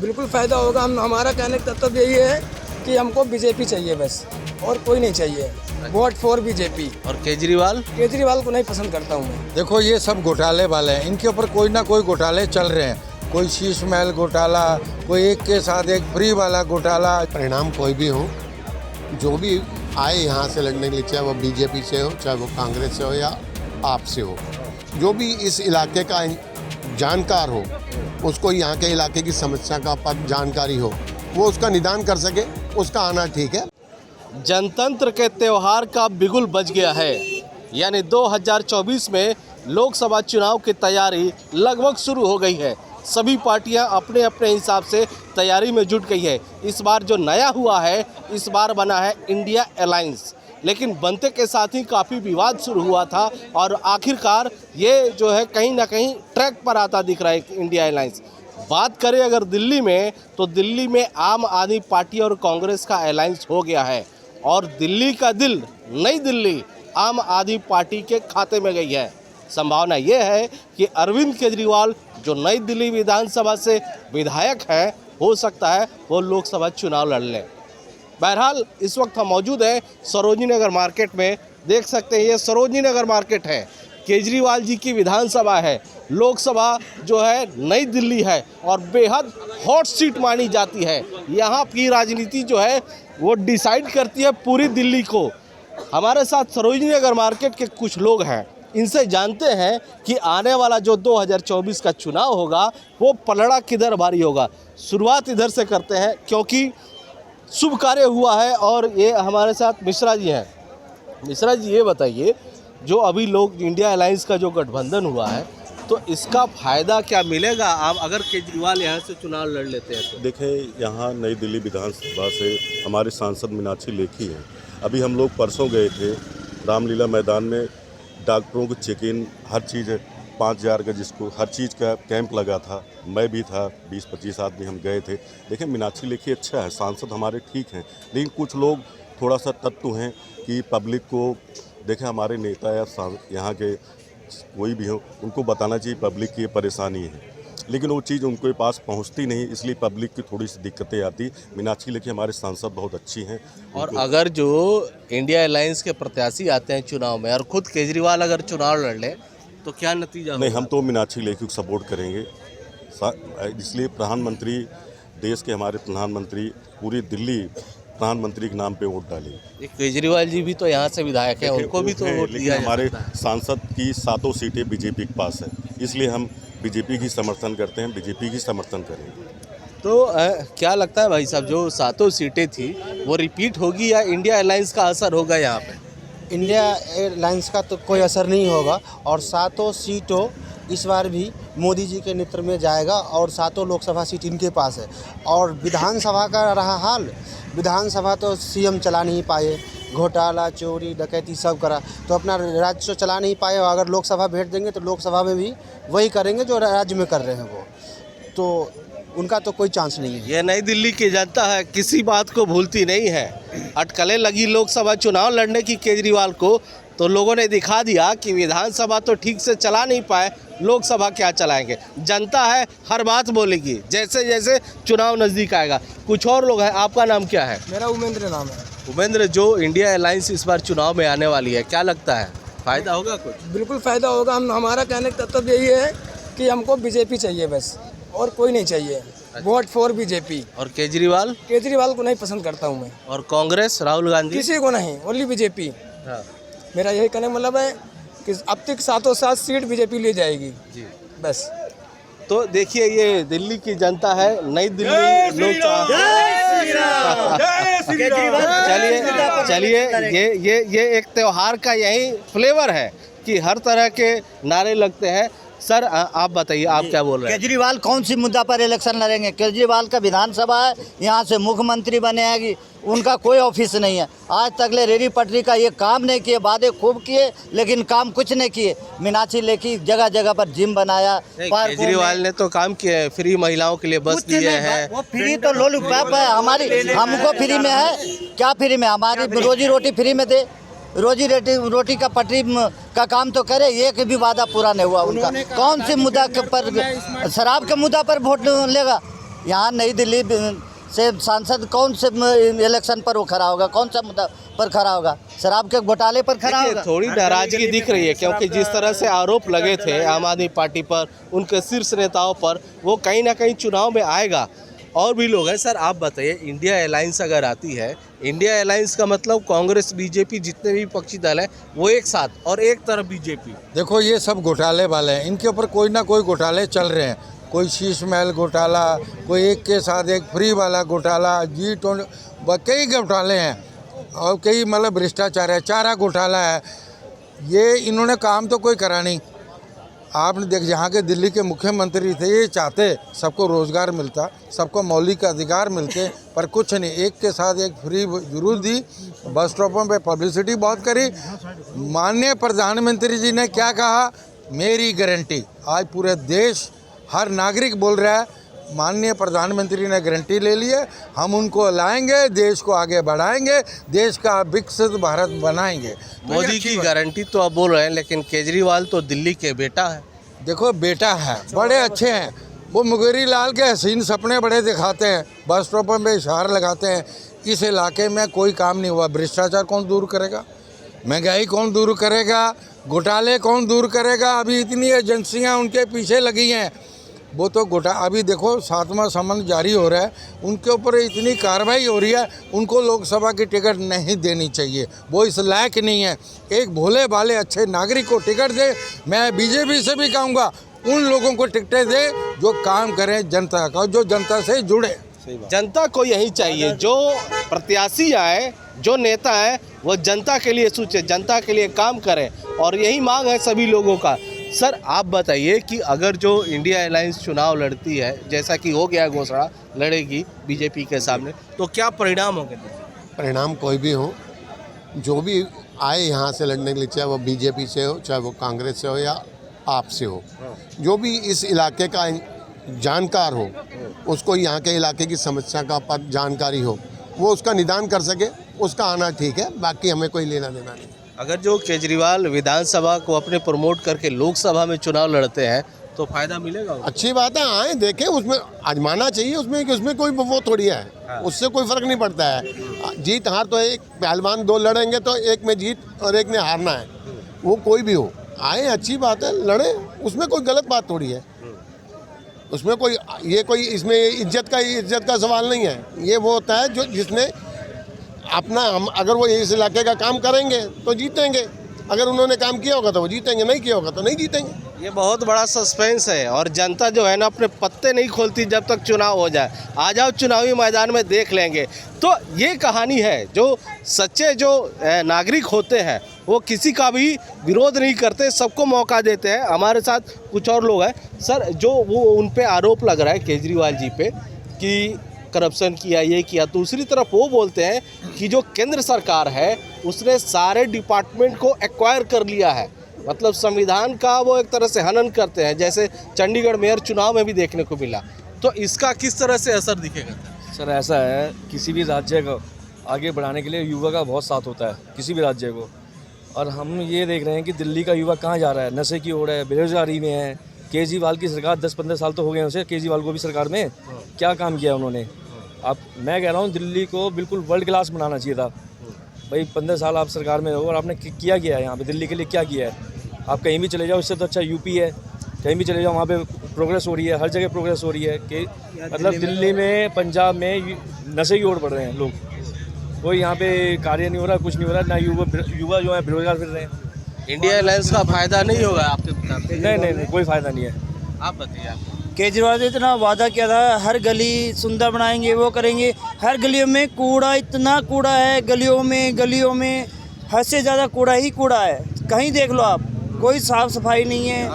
बिल्कुल फ़ायदा होगा। हमारा कहने का तत्व यही है कि हमको बीजेपी चाहिए बस, और कोई नहीं चाहिए। Vote for BJP. और केजरीवाल को नहीं पसंद करता हूँ मैं। देखो ये सब घोटाले वाले हैं, इनके ऊपर कोई ना कोई घोटाले चल रहे हैं। कोई शीश महल घोटाला, कोई एक के साथ एक फ्री वाला घोटाला। परिणाम कोई भी हो, जो भी आए यहाँ से लड़ने के लिए, चाहे वो बीजेपी से हो, चाहे वो कांग्रेस से हो या आप से हो, जो भी इस इलाके का जानकार हो, उसको यहाँ के इलाके की समस्या का पक जानकारी हो, वो उसका निदान कर सके, उसका आना ठीक है। जनतंत्र के त्यौहार का बिगुल बज गया है, यानी 2024 में लोकसभा चुनाव की तैयारी लगभग शुरू हो गई है। सभी पार्टियां अपने अपने हिसाब से तैयारी में जुट गई है। इस बार जो नया हुआ है, इस बार बना है इंडिया अलायंस, लेकिन बनते के साथ ही काफ़ी विवाद शुरू हुआ था और आखिरकार ये जो है कहीं ना कहीं ट्रैक पर आता दिख रहा है इंडिया अलायंस। बात करें अगर दिल्ली में, तो दिल्ली में आम आदमी पार्टी और कांग्रेस का अलायंस हो गया है और दिल्ली का दिल, नई दिल्ली, आम आदमी पार्टी के खाते में गई है। संभावना ये है कि अरविंद केजरीवाल जो नई दिल्ली विधानसभा से विधायक हैं, हो सकता है वो लोकसभा चुनाव लड़ लें। बहरहाल इस वक्त हम मौजूद हैं सरोजनी नगर मार्केट में। देख सकते हैं ये सरोजनी नगर मार्केट है, केजरीवाल जी की विधानसभा है। लोकसभा जो है नई दिल्ली है और बेहद हॉट सीट मानी जाती है। यहाँ की राजनीति जो है वो डिसाइड करती है पूरी दिल्ली को। हमारे साथ सरोजनी नगर मार्केट के कुछ लोग हैं, इनसे जानते हैं कि आने वाला जो 2024 का चुनाव होगा वो पलड़ा किधर भारी होगा। शुरुआत इधर से करते हैं क्योंकि शुभ कार्य हुआ है और ये हमारे साथ मिश्रा जी हैं। मिश्रा जी ये बताइए, जो अभी लोग इंडिया अलायंस का जो गठबंधन हुआ है, तो इसका फ़ायदा क्या मिलेगा आप अगर केजरीवाल यहाँ से चुनाव लड़ लेते हैं तो? देखें, यहाँ नई दिल्ली विधानसभा से हमारे सांसद मीनाक्षी लेखी हैं। अभी हम लोग परसों गए थे रामलीला मैदान में, डॉक्टरों को चेक इन, हर चीज़ 5000 का जिसको हर चीज़ का कैंप लगा था। मैं भी था, 20-25 आदमी हम गए थे। देखें, मीनाक्षी लेखी अच्छा है, सांसद हमारे ठीक हैं, लेकिन कुछ लोग थोड़ा सा तत्व हैं कि पब्लिक को, देखें हमारे नेता या यहाँ के कोई भी हो, उनको बताना चाहिए पब्लिक की ये परेशानी है, लेकिन वो चीज़ उनके पास पहुंचती नहीं, इसलिए पब्लिक की थोड़ी सी दिक्कतें आती। मीनाक्षी लेखी हमारे सांसद बहुत अच्छी हैं। और अगर जो इंडिया अलायंस के प्रत्याशी आते हैं चुनाव में और खुद केजरीवाल अगर चुनाव लड़ ले तो क्या नतीजा होगा? नहीं, हम तो मीनाक्षी लेखी को सपोर्ट करेंगे, इसलिए प्रधानमंत्री, देश के हमारे प्रधानमंत्री पूरी दिल्ली प्रधानमंत्री के नाम पे वोट डालेंगे। केजरीवाल जी भी तो यहाँ से विधायक हैं, उनको भी तो वोट दिया जाता है। हमारे सांसद की 7 सीटें बीजेपी के पास है, इसलिए हम बीजेपी की समर्थन करते हैं, बीजेपी की समर्थन करेंगे। तो क्या लगता है भाई साहब, जो 7 सीटें थी वो रिपीट होगी या इंडिया अलायंस का असर होगा यहाँ पे? इंडिया अलायंस का तो कोई असर नहीं होगा और 7 सीटों इस बार भी मोदी जी के नेतृत्व में जाएगा और 7 लोकसभा सीट इनके पास है। और विधानसभा का रहा हाल, विधानसभा तो सीएम चला नहीं पाए, घोटाला, चोरी, डकैती सब करा, तो अपना राज्य तो चला नहीं पाए। अगर लोकसभा भेज देंगे तो लोकसभा में भी वही करेंगे जो राज्य में कर रहे हैं वो, तो उनका तो कोई चांस नहीं है। ये नई दिल्ली की जनता है, किसी बात को भूलती नहीं है। अटकलें लगी लोकसभा चुनाव लड़ने की केजरीवाल को, तो लोगों ने दिखा दिया कि विधानसभा तो ठीक से चला नहीं पाए, लोकसभा क्या चलाएंगे। जनता है, हर बात बोलेगी जैसे जैसे चुनाव नज़दीक आएगा। कुछ और लोग हैं, आपका नाम क्या है? मेरा उमेंद्र नाम है। उमेंद्र, जो इंडिया अलायंस इस बार चुनाव में आने वाली है, क्या लगता है फ़ायदा होगा कुछ? बिल्कुल फ़ायदा होगा। हमारा कहने का तत्व यही है कि हमको बीजेपी चाहिए बस, और कोई नहीं चाहिए। Vote for BJP. और केजरीवाल को नहीं पसंद करता हूँ मैं। और कांग्रेस, राहुल गांधी? किसी को नहीं, ओनली बीजेपी। हाँ। मेरा यही कहने का मतलब है कि अब तक 7 सीट बीजेपी ले जाएगी जी, बस। तो देखिए, ये दिल्ली की जनता है, नई दिल्ली लोग। चलिए, ये एक त्योहार का यही फ्लेवर है कि हर तरह के नारे लगते हैं। सर आप बताइए, आप क्या बोल रहे हैं? केजरीवाल कौन सी मुद्दा पर इलेक्शन लड़ेंगे? केजरीवाल का विधानसभा है, यहाँ से मुख्यमंत्री बनेगी, उनका कोई ऑफिस नहीं है। आज तक ले रेडी पटरी का ये काम नहीं किए, वादे खूब किए लेकिन काम कुछ नहीं किए। मीनाक्षी लेखी जगह जगह पर जिम बनाया। केजरीवाल ने तो काम किया है, फ्री महिलाओं के लिए बस दिए हैं। वो फ्री तो लॉलीपॉप है, हमारी हमको फ्री में है क्या? फ्री में हमारी रोजी रोटी फ्री में दे, रोजी रोटी का पटरी का काम तो करे, एक भी वादा पूरा नहीं हुआ उनका। कौन सी मुद्दा पर, शराब के मुद्दा पर वोट लेगा? यहाँ नई दिल्ली से सांसद कौन से इलेक्शन पर वो खड़ा होगा, कौन सा मुद्दा पर खड़ा होगा? शराब के घोटाले पर खड़ा देखिए, होगा। थोड़ी नाराजगी दिख रही है क्योंकि जिस तरह से आरोप लगे थे आम आदमी पार्टी पर, उनके शीर्ष नेताओं पर, वो कहीं ना कहीं चुनाव में आएगा। और भी लोग हैं। सर आप बताइए, इंडिया अलायंस अगर आती है, इंडिया अलायंस का मतलब कांग्रेस बीजेपी जितने भी विपक्षी दल हैं वो एक साथ और एक तरफ बीजेपी। देखो ये सब घोटाले वाले हैं, इनके ऊपर कोई ना कोई घोटाले चल रहे हैं। कोई शीश महल घोटाला, कोई एक के साथ एक फ्री वाला घोटाला, G20 कई घोटाले हैं और कई मतलब भ्रष्टाचार है, चारा घोटाला है। ये इन्होंने काम तो कोई करा नहीं। आपने देख, यहाँ के दिल्ली के मुख्यमंत्री थे, ये चाहते सबको रोज़गार मिलता, सबको मौलिक अधिकार मिलते, पर कुछ नहीं। एक के साथ एक फ्री जरूर दी, बस स्टॉपों पे पब्लिसिटी बहुत करी। माननीय प्रधानमंत्री जी ने क्या कहा, मेरी गारंटी। आज पूरे देश हर नागरिक बोल रहा है, माननीय प्रधानमंत्री ने गारंटी ले ली है, हम उनको लाएंगे, देश को आगे बढ़ाएंगे, देश का विकसित भारत बनाएंगे। मोदी की गारंटी तो आप बोल रहे हैं, लेकिन केजरीवाल तो दिल्ली के बेटा है। देखो बेटा है, बड़े अच्छे हैं वो। मुंगेरी लाल के हसीन सपने बड़े दिखाते हैं, बस स्टॉपों में इशार लगाते हैं। इस इलाके में कोई काम नहीं हुआ। भ्रष्टाचार कौन दूर करेगा? महंगाई कौन दूर करेगा? घोटाले कौन दूर करेगा? अभी इतनी एजेंसियां उनके पीछे लगी हैं, वो तो अभी देखो 7वां समन जारी हो रहा है, उनके ऊपर इतनी कार्रवाई हो रही है। उनको लोकसभा की टिकट नहीं देनी चाहिए, वो इस लायक नहीं है। एक भोले भाले अच्छे नागरिक को टिकट दे। मैं बीजेपी से भी कहूँगा, उन लोगों को टिकटें दे जो काम करें जनता का, जो जनता से जुड़े। जनता को यही चाहिए, जो प्रत्याशी आए, जो नेता है, वो जनता के लिए सोचे, जनता के लिए काम करें, और यही मांग है सभी लोगों का। सर आप बताइए कि अगर जो इंडिया अलायंस चुनाव लड़ती है, जैसा कि हो गया घोषणा, लड़ेगी बीजेपी के सामने, तो क्या परिणाम होंगे? परिणाम कोई भी हो, जो भी आए यहाँ से लड़ने के लिए, चाहे वो बीजेपी से हो, चाहे वो कांग्रेस से हो या आप से हो, जो भी इस इलाके का जानकार हो, उसको यहाँ के इलाके की समस्या का जानकारी हो, वो उसका निदान कर सके, उसका आना ठीक है। बाकी हमें कोई लेना देना नहीं। अगर जो केजरीवाल विधानसभा को अपने प्रमोट करके लोकसभा में चुनाव लड़ते हैं तो फायदा मिलेगा? अच्छी बात है, आए देखें, उसमें आजमाना चाहिए, उसमें कोई वो थोड़ी है, उससे कोई फर्क नहीं पड़ता है। जीत हार तो एक पहलवान दो लड़ेंगे तो एक में जीत और एक ने हारना है, वो कोई भी हो। आए, अच्छी बात है, लड़े, उसमें कोई गलत बात थोड़ी है। उसमें कोई इसमें इज्जत का सवाल नहीं है। ये वो होता है जो जिसने अपना, हम अगर वो इस इलाके का काम करेंगे तो जीतेंगे, अगर उन्होंने काम किया होगा तो वो जीतेंगे, नहीं किया होगा तो नहीं जीतेंगे। ये बहुत बड़ा सस्पेंस है, और जनता जो है ना अपने पत्ते नहीं खोलती जब तक चुनाव हो जाए। आ जाओ चुनावी मैदान में देख लेंगे। तो ये कहानी है, जो सच्चे जो नागरिक होते हैं वो किसी का भी विरोध नहीं करते, सबको मौका देते हैं। हमारे साथ कुछ और लोग हैं। सर, जो वो उन पे आरोप लग रहा है केजरीवाल जी पे कि करप्शन किया, ये किया, दूसरी तरफ वो बोलते हैं कि जो केंद्र सरकार है उसने सारे डिपार्टमेंट को एक्वायर कर लिया है, मतलब संविधान का वो एक तरह से हनन करते हैं, जैसे चंडीगढ़ मेयर चुनाव में भी देखने को मिला। तो इसका किस तरह से असर दिखेगा? सर ऐसा है, किसी भी राज्य को आगे बढ़ाने के लिए युवा का बहुत साथ होता है, किसी भी राज्य को। और हम ये देख रहे हैं कि दिल्ली का युवा कहाँ जा रहा है, नशे की ओर है, बेरोजगारी में है। केजरीवाल की सरकार 10-15 साल तो हो गए उसे, केजरीवाल को भी सरकार में क्या काम किया उन्होंने। अब मैं कह रहा हूँ दिल्ली को बिल्कुल वर्ल्ड क्लास बनाना चाहिए था। भाई 15 साल आप सरकार में हो और आपने किया है यहाँ पे, दिल्ली के लिए क्या किया है? आप कहीं भी चले जाओ, इससे तो अच्छा यूपी है। कहीं भी चले जाओ, वहाँ पे प्रोग्रेस हो रही है, हर जगह प्रोग्रेस हो रही है। कि मतलब दिल्ली में, पंजाब में नशे की ओर बढ़ रहे हैं लोग, कोई यहाँ पे कार्य नहीं हो रहा, कुछ नहीं हो रहा, ना युवा जो है बेरोजगार फिर रहे हैं। इंडिया अलायंस का फायदा नहीं होगा आपके मुताबिक? नहीं, कोई फ़ायदा नहीं है। आप बताइए। आप केजरीवाल ने इतना वादा किया था, हर गली सुंदर बनाएंगे, वो करेंगे। हर गलियों में कूड़ा, इतना कूड़ा है गलियों में हद से ज़्यादा कूड़ा ही कूड़ा है। कहीं देख लो आप, कोई साफ़ सफाई नहीं है।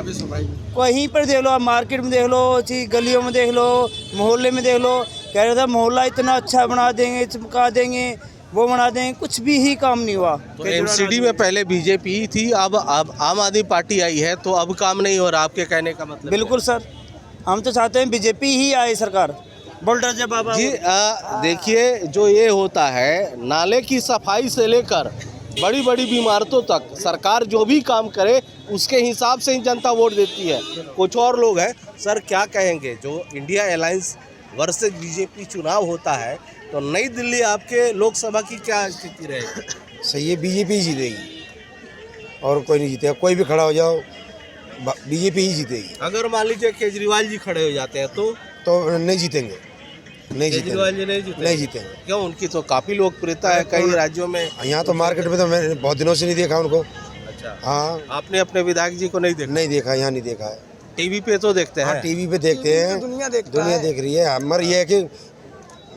कहीं पर देख लो आप, मार्केट में देख लो, गलियों में देख लो, मोहल्ले में देख लो। कह रहा था मोहल्ला इतना अच्छा बना देंगे, चमका देंगे, वो बना देंगे, कुछ भी ही काम नहीं हुआ। तो एमसीडी में पहले बीजेपी ही थी, अब आम आदमी पार्टी आई है, तो अब काम नहीं हो रहा, आपके कहने का मतलब? बिल्कुल सर, हम तो चाहते हैं बीजेपी ही आए सरकार। बुलडोजर बाबा जी देखिए, जो ये होता है, नाले की सफाई से लेकर बड़ी बड़ी इमारतों तक सरकार जो भी काम करे उसके हिसाब से ही जनता वोट देती है। कुछ और लोग हैं। सर क्या कहेंगे, जो इंडिया अलायंस वर्सेस बीजेपी चुनाव होता है, तो नई दिल्ली आपके लोकसभा की क्या स्थिति रहेगी? सही है, बीजेपी जीतेगी और कोई नहीं जीतेगा। कोई भी खड़ा हो जाओ, बीजेपी ही जीतेगी। अगर मान लीजिए केजरीवाल जी खड़े हो जाते हैं तो नहीं जीतेंगे, केजरीवाल जी नहीं जीतेंगे। क्यों? उनकी तो काफी लोकप्रियता है कई राज्यों में। यहाँ तो मार्केट में तो मैंने बहुत दिनों से नहीं देखा उनको। अच्छा, हाँ, आपने अपने विधायक जी को नहीं देखा? नहीं देखा, यहाँ नहीं देखा है। टीवी पे तो देखते हैं। टीवी पे देखते हैं, दुनिया देख रही है। हमारा ये है कि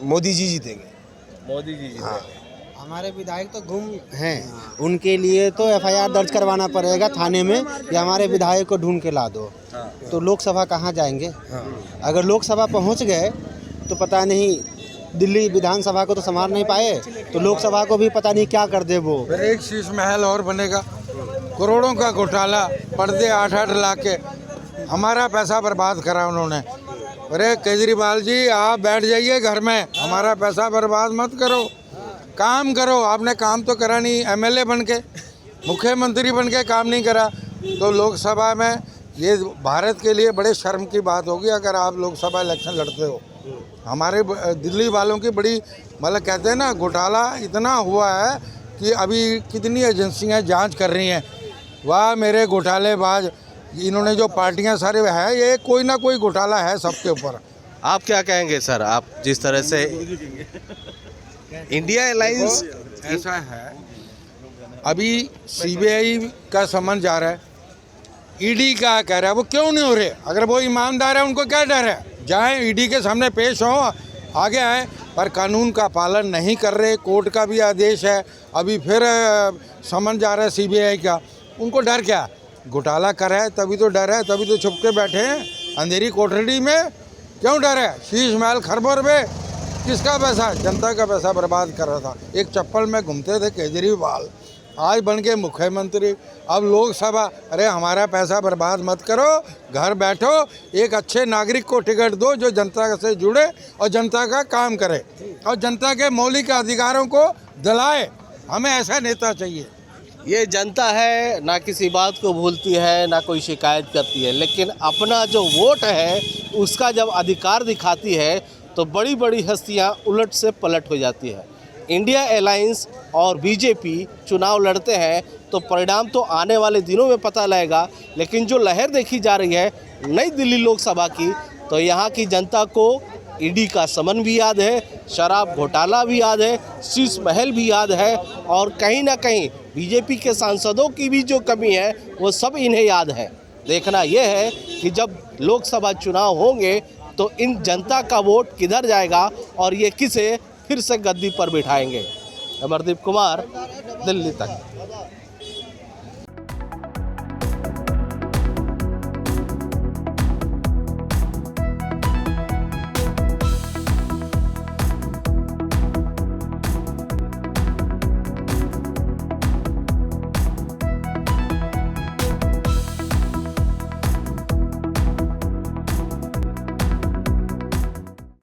मोदी जी जीतेंगे। मोदी जी हाँ। हमारे विधायक तो गुम हैं, उनके लिए तो एफआईआर दर्ज करवाना पड़ेगा थाने में कि हमारे विधायक को ढूंढ के ला दो। तो लोकसभा कहाँ जाएंगे? अगर लोकसभा पहुंच गए तो पता नहीं, दिल्ली विधानसभा को तो संभाल नहीं पाए, तो लोकसभा को भी पता नहीं क्या कर दे वो। फिर एक शीश महल और बनेगा, करोड़ों का घोटाला, पर्दे 8-8 लाख के, हमारा पैसा बर्बाद करा उन्होंने। अरे केजरीवाल जी, आप बैठ जाइए घर में, हमारा पैसा बर्बाद मत करो, काम करो। आपने काम तो करा नहीं, एमएलए बन के, मुख्यमंत्री बन के काम नहीं करा, तो लोकसभा में ये भारत के लिए बड़े शर्म की बात होगी अगर आप लोकसभा इलेक्शन लड़ते हो। हमारे दिल्ली वालों की बड़ी, मतलब कहते हैं ना, घोटाला इतना हुआ है कि अभी कितनी एजेंसियां जांच कर रही हैं। वाह मेरे घोटालेबाज, इन्होंने जो पार्टियां सारे है, ये कोई ना कोई घोटाला है सबके ऊपर। आप क्या कहेंगे सर? आप जिस तरह से इंडिया अलायंस ऐसा है, अभी सीबीआई का समन जा रहा है, ईडी का कह रहा है, वो क्यों नहीं हो रहे? अगर वो ईमानदार है, उनको क्या डर है? जाएं ईडी के सामने पेश हो, आगे आए, पर कानून का पालन नहीं कर रहे। कोर्ट का भी आदेश है, अभी फिर समन जा रहा है सीबीआई का। उनको डर क्या? घोटाला कर है तभी तो डर है, तभी तो छुप के बैठे हैं अंधेरी कोठरी में। क्यों डर है? शीश महल खरबों रुपए, किसका पैसा? जनता का पैसा बर्बाद कर रहा था। एक चप्पल में घूमते थे केजरीवाल, आज बन के मुख्यमंत्री, अब लोकसभा। अरे हमारा पैसा बर्बाद मत करो, घर बैठो, एक अच्छे नागरिक को टिकट दो जो जनता से जुड़े और जनता का काम करे और जनता के मौलिक अधिकारों को दिलाए। हमें ऐसा नेता चाहिए। ये जनता है, ना किसी बात को भूलती है, ना कोई शिकायत करती है, लेकिन अपना जो वोट है उसका जब अधिकार दिखाती है तो बड़ी बड़ी हस्तियां उलट से पलट हो जाती है। इंडिया अलायंस और बीजेपी चुनाव लड़ते हैं तो परिणाम तो आने वाले दिनों में पता लगेगा, लेकिन जो लहर देखी जा रही है नई दिल्ली लोकसभा की, तो यहाँ की जनता को ईडी का समन भी याद है, शराब घोटाला भी याद है, शीश महल भी याद है, और कहीं ना कहीं बीजेपी के सांसदों की भी जो कमी है वो सब इन्हें याद है। देखना यह है कि जब लोकसभा चुनाव होंगे तो इन जनता का वोट किधर जाएगा और ये किसे फिर से गद्दी पर बिठाएंगे। अमरदीप कुमार, दिल्ली तक।